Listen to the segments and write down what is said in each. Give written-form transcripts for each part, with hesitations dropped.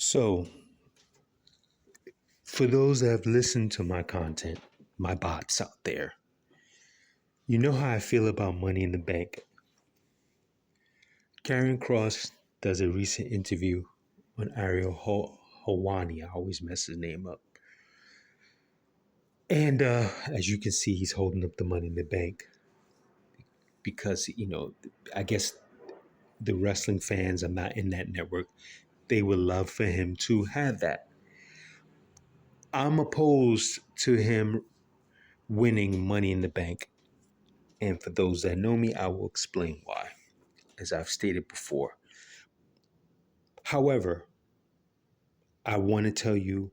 So, for those that have listened to my content, my bots out there, you know how I feel about money in the bank. Karrion Kross does a recent interview on Ariel Hawani. I always mess his name up. And as you can see, he's holding up the money in the bank because, I guess the wrestling fans are not in that network. They would love for him to have that. I'm opposed to him winning money in the bank. And for those that know me, I will explain why, as I've stated before. However, I want to tell you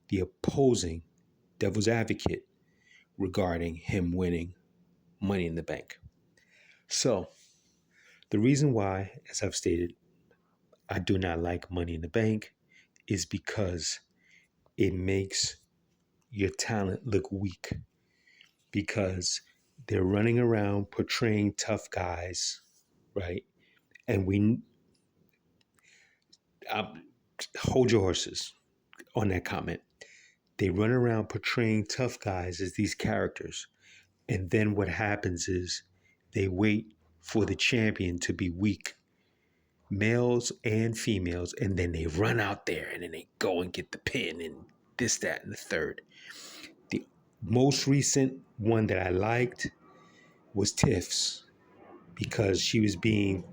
the opposing devil's advocate regarding him winning money in the bank. So, the reason why, as I've stated, I do not like money in the bank is because it makes your talent look weak, because they're running around portraying tough guys, right? And hold your horses on that comment. They run around portraying tough guys as these characters. And then what happens is they wait for the champion to be weak, males and females, and then they run out there and then they go and get the pin and this, that, and the third. The most recent one that I liked was Tiff's, because she was being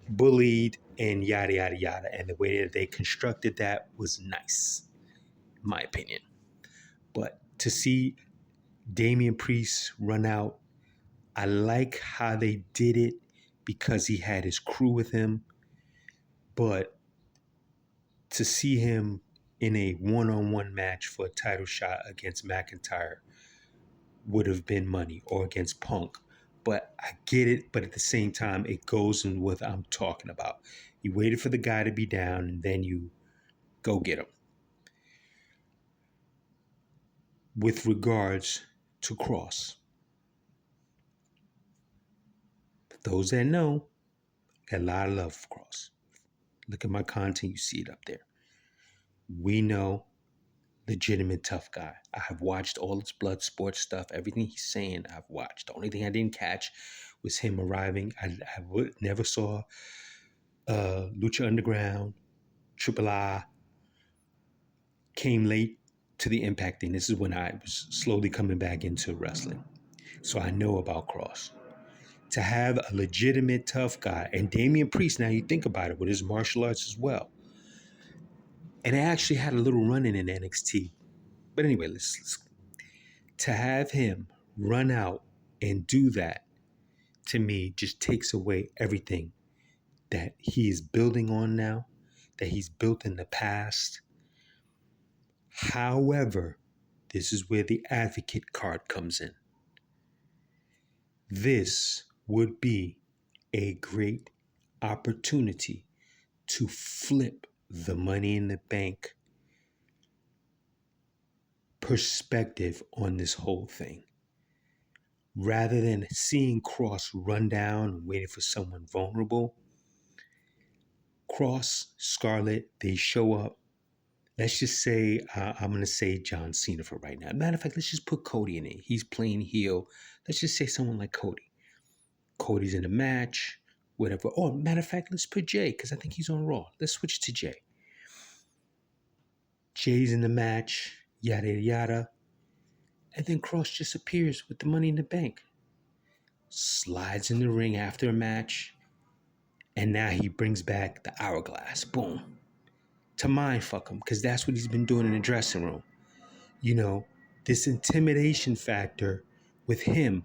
bullied and yada, yada, yada. And the way that they constructed that was nice, in my opinion. But to see Damian Priest run out, I like how they did it because he had his crew with him. But to see him in a one-on-one match for a title shot against McIntyre would have been money, or against Punk. But I get it, but at the same time, it goes in what I'm talking about. You waited for the guy to be down, and then you go get him. With regards to Kross, those that know, got a lot of love for Kross. Look at my content, you see it up there. We know, legitimate tough guy. I have watched all his blood sports stuff. Everything he's saying, I've watched. The only thing I didn't catch was him arriving. I never saw Lucha Underground, Triple I, came late to the Impact thing. This is when I was slowly coming back into wrestling. So I know about Kross. To have a legitimate tough guy, and Damian Priest, now you think about it, with his martial arts as well. And it actually had a little run-in NXT. But anyway, to have him run out and do that, to me, just takes away everything that he is building on now, that he's built in the past. However, this is where the advocate card comes in. This would be a great opportunity to flip the money in the bank perspective on this whole thing. Rather than seeing Kross run down and waiting for someone vulnerable, Kross, Scarlett, they show up. Let's just say, I'm going to say John Cena for right now. Matter of fact, let's just put Cody in it. He's playing heel. Let's just say someone like Cody. Cody's in the match, whatever. Oh, matter of fact, let's put Jay, because I think he's on Raw. Let's switch to Jay. Jay's in the match, yada, yada. And then Kross just appears with the money in the bank. Slides in the ring after a match. And now he brings back the hourglass. Boom. To mind fuck him, because that's what he's been doing in the dressing room. You know, this intimidation factor with him.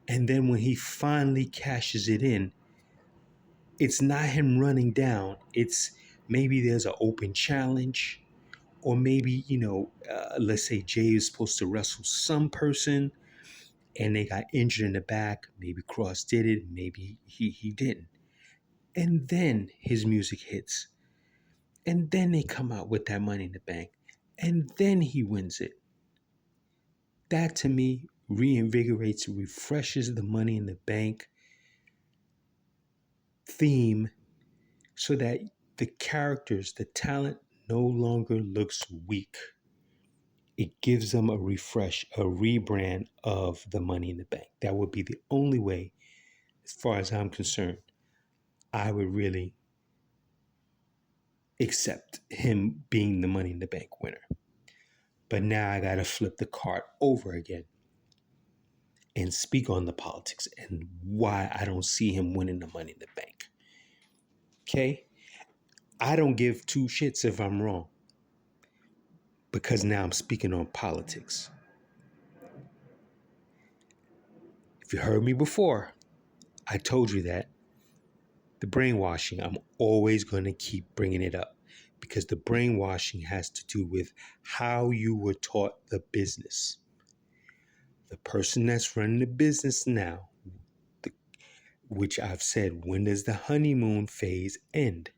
And then when he finally cashes it in, it's not him running down. It's maybe there's an open challenge. Or maybe, let's say Jay is supposed to wrestle some person and they got injured in the back. Maybe Kross did it. Maybe he didn't. And then his music hits. And then they come out with that money in the bank. And then he wins it. That to me reinvigorates, refreshes the money in the bank theme, so that the characters, the talent no longer looks weak. It gives them a refresh, a rebrand of the Money in the Bank. That would be the only way, as far as I'm concerned, I would really accept him being the Money in the Bank winner. But now I got to flip the card over again and speak on the politics and why I don't see him winning the Money in the Bank. Okay? I don't give two shits if I'm wrong, because now I'm speaking on politics. If you heard me before, I told you that the brainwashing, I'm always going to keep bringing it up, because the brainwashing has to do with how you were taught the business. The person that's running the business now, which I've said, when does the honeymoon phase end,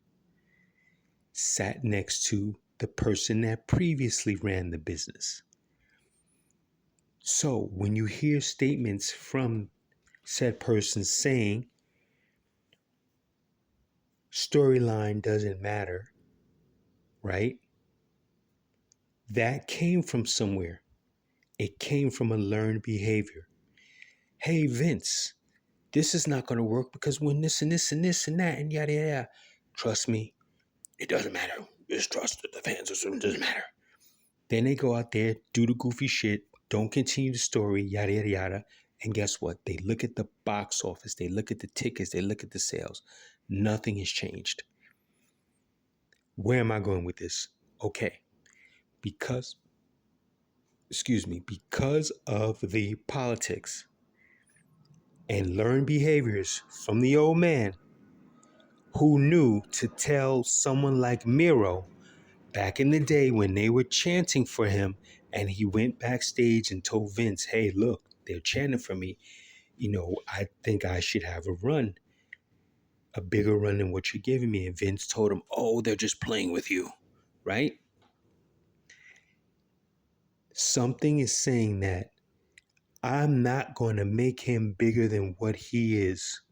sat next to the person that previously ran the business. So when you hear statements from said person saying storyline doesn't matter, right? That came from somewhere. It came from a learned behavior. Hey, Vince, this is not going to work because when this and this and this and that and yada yada. Trust me, it doesn't matter. Just trust the fans. It doesn't matter. Then they go out there, do the goofy shit, don't continue the story, yada yada yada. And guess what? They look at the box office, they look at the tickets, they look at the sales. Nothing has changed. Where am I going with this? Okay. Because of the politics and learned behaviors from the old man, who knew to tell someone like Miro back in the day when they were chanting for him, and he went backstage and told Vince, hey, look, they're chanting for me. I think I should have a bigger run than what you're giving me. And Vince told him, oh, they're just playing with you, right? Something is saying that I'm not going to make him bigger than what he is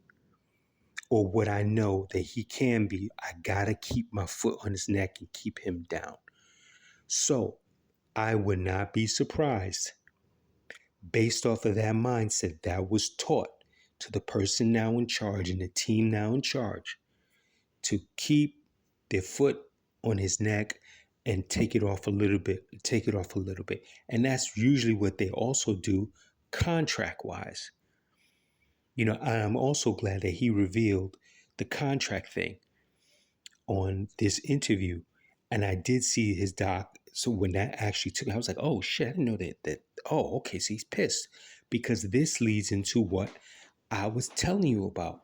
or what I know that he can be. I got to keep my foot on his neck and keep him down. So I would not be surprised, based off of that mindset that was taught to the person now in charge and the team now in charge, to keep their foot on his neck and take it off a little bit. And that's usually what they also do contract-wise. I'm also glad that he revealed the contract thing on this interview. And I did see his doc. So when that actually took, I was like, oh shit, I didn't know that. Oh, okay, so he's pissed. Because this leads into what I was telling you about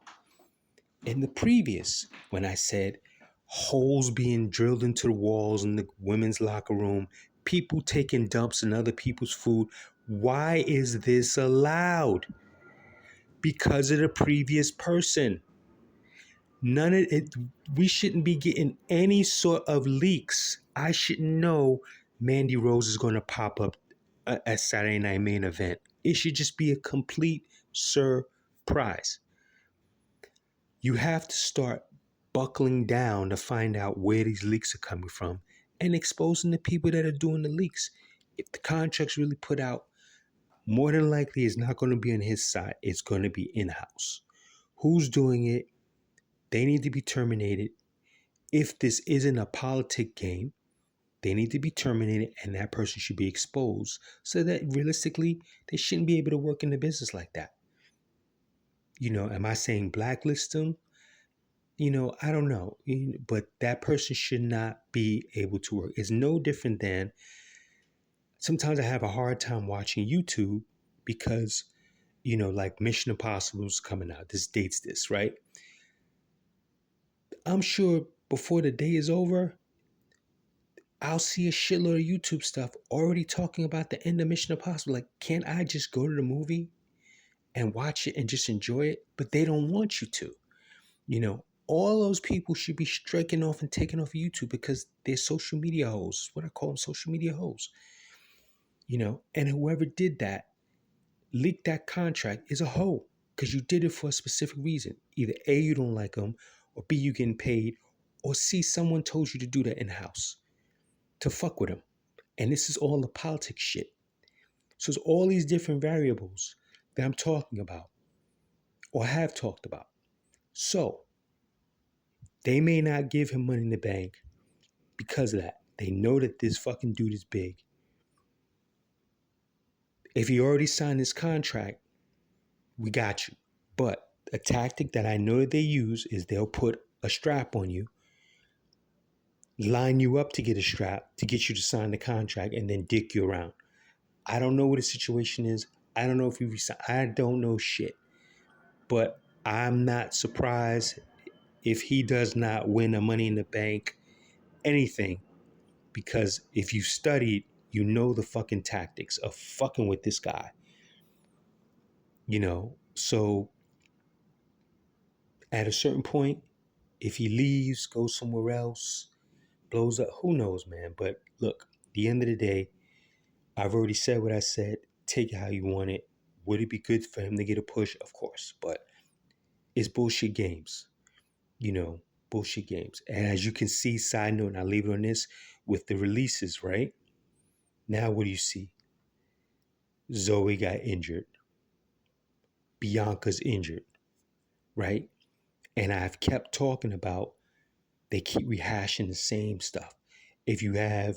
in the previous, when I said holes being drilled into the walls in the women's locker room, people taking dumps in other people's food. Why is this allowed? Because of the previous person. None of it. We shouldn't be getting any sort of leaks. I shouldn't know Mandy Rose is going to pop up at Saturday Night Main Event. It should just be a complete surprise. You have to start buckling down to find out where these leaks are coming from and exposing the people that are doing the leaks. If the contract's really put out, more than likely it's not going to be on his side. It's going to be in-house. Who's doing it? They need to be terminated. If this isn't a politic game, they need to be terminated and that person should be exposed so that realistically, they shouldn't be able to work in the business like that. Am I saying blacklist them? I don't know. But that person should not be able to work. It's no different than sometimes I have a hard time watching YouTube because, like Mission Impossible's coming out. This dates this, right? I'm sure before the day is over, I'll see a shitload of YouTube stuff already talking about the end of Mission Impossible. Like, can't I just go to the movie and watch it and just enjoy it? But they don't want you to. All those people should be striking off and taking off YouTube because they're social media hoes. What I call them, social media hoes. And whoever did that, leaked that contract, is a hoe because you did it for a specific reason. Either A, you don't like them, or B, you're getting paid, Or see someone told you to do that in house to fuck with them. And this is all the politics shit. So it's all these different variables that I'm talking about or have talked about. So they may not give him money in the bank because of that. They know that this fucking dude is big. If he already signed his contract, we got you. But a tactic that I know that they use is they'll put a strap on you, line you up to get a strap to get you to sign the contract, and then dick you around. I don't know what the situation is. I don't know if he resigned. I don't know shit. But I'm not surprised if he does not win a Money in the Bank anything, because if you studied, you know the fucking tactics of fucking with this guy. So at a certain point, if he leaves, goes somewhere else, blows up, who knows, man? But look, at the end of the day, I've already said what I said. Take it how you want it. Would it be good for him to get a push? Of course, but it's bullshit games, bullshit games. And as you can see, side note, and I'll leave it on this, with the releases, right? Now, what do you see? Zoe got injured. Bianca's injured, right? And I've kept talking about they keep rehashing the same stuff. If you have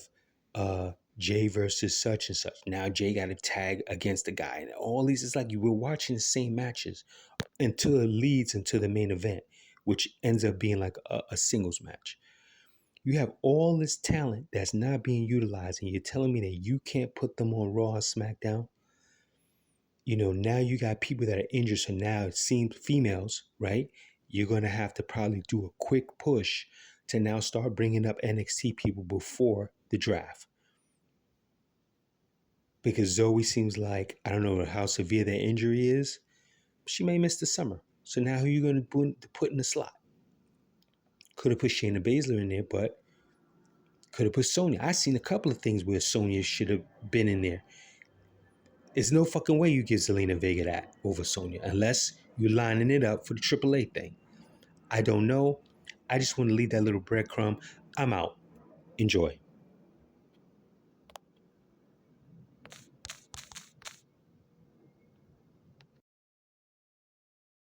Jay versus such and such, now Jay got a tag against the guy. And all these, it's like you were watching the same matches until it leads into the main event, which ends up being like a singles match. You have all this talent that's not being utilized, and you're telling me that you can't put them on Raw or SmackDown? Now you got people that are injured. So now it seems females, right? You're going to have to probably do a quick push to now start bringing up NXT people before the draft. Because Zoe seems like, I don't know how severe that injury is. She may miss the summer. So now who are you going to put in the slot? Could have put Shayna Baszler in there, but could have put Sonya. I've seen a couple of things where Sonya should have been in there. There's no fucking way you give Zelina Vega that over Sonya unless you're lining it up for the AAA thing. I don't know. I just want to leave that little breadcrumb. I'm out. Enjoy.